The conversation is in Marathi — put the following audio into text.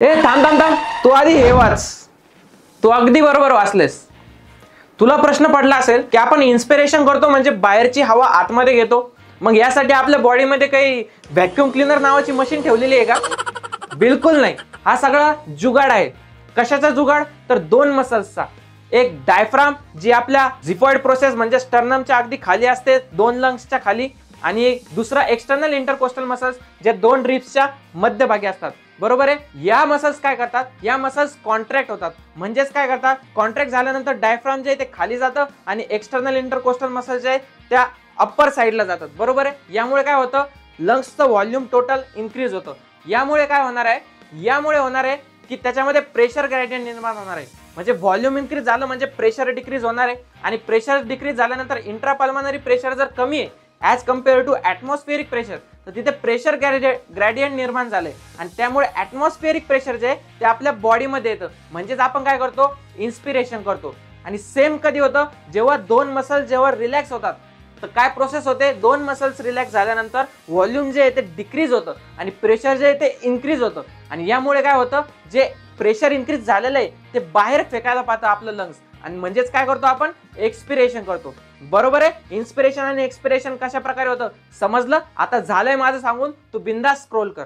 ए थांब थांब थांब, तू आधी हे वाच. तू अगदी बरोबर वाचलेस. तुला प्रश्न पडला असेल की आपण इन्स्पिरेशन करतो म्हणजे बाहेरची हवा आतमध्ये घेतो, मग यासाठी आपल्या बॉडीमध्ये काही व्हॅक्यूम क्लीनर नावाची मशीन ठेवलेली आहे का? बिलकुल नाही. हा सगळा जुगाड आहे. कशाचा जुगाड? तर दोन मसल्सचा. एक डायफ्राम जी आपल्या झिफॉइड प्रोसेस म्हणजे स्टर्नमच्या अगदी खाली असते, दोन लंग्सच्या खाली, आणि एक दुसरा एक्सटर्नल इंटरकोस्टल मसल्स जे दोन रिब्सच्या मध्यभागी असतात. बरोबर आहे. या मसल्स काय करतात? या मसल्स कॉन्ट्रॅक्ट होतात. म्हणजेच काय करतात? कॉन्ट्रॅक्ट झाल्यानंतर डायफ्राम जे आहे ते खाली जातं आणि एक्सटर्नल इंटरकोस्टल मसल्स जे आहे त्या अप्पर साईडला जातात. बरोबर आहे. यामुळे काय होतं? लंग्सचं व्हॉल्यूम टोटल इन्क्रीज होतं. यामुळे काय होणार आहे? यामुळे होणार आहे की त्याच्यामध्ये प्रेशर ग्रेडियंट निर्माण होणार आहे. म्हणजे व्हॉल्यूम इन्क्रीज झालं म्हणजे प्रेशर डिक्रीज होणार आहे, आणि प्रेशर डिक्रीज झाल्यानंतर इंट्रापल्मनरी प्रेशर जर कमी आहे ॲज कम्पेअर टू ॲटमॉस्फिअरिक प्रेशर, तर तिथे प्रेशर ग्रेडियंट निर्माण झाले आणि त्यामुळे ॲटमॉस्फिअरिक प्रेशर जे आहे ते आपल्या बॉडीमध्ये येतं. म्हणजेच आपण काय करतो? इन्स्पिरेशन करतो. आणि सेम कधी होतं? जेव्हा दोन मसल जेव्हा रिलॅक्स होतात. तर काय प्रोसेस होते? दोन मसल्स रिलॅक्स झाल्यानंतर व्हॉल्यूम जे आहे ते डिक्रीज होतं आणि प्रेशर जे आहे ते इन्क्रीज होतं. आणि यामुळे काय होतं? जे प्रेशर इन्क्रीज झालेलं आहे ते बाहेर फेकायला पाहतं आपलं लंग्स, आणि म्हणजेच काय करतो आपण? एक्सपिरेशन करतो. बरोबर आहे. इन्स्पिरेशन आणि एक्सपिरेशन कशा प्रकारे होतं समजलं? आता झालंय माझं सांगून, तू बिंदास स्क्रोल कर.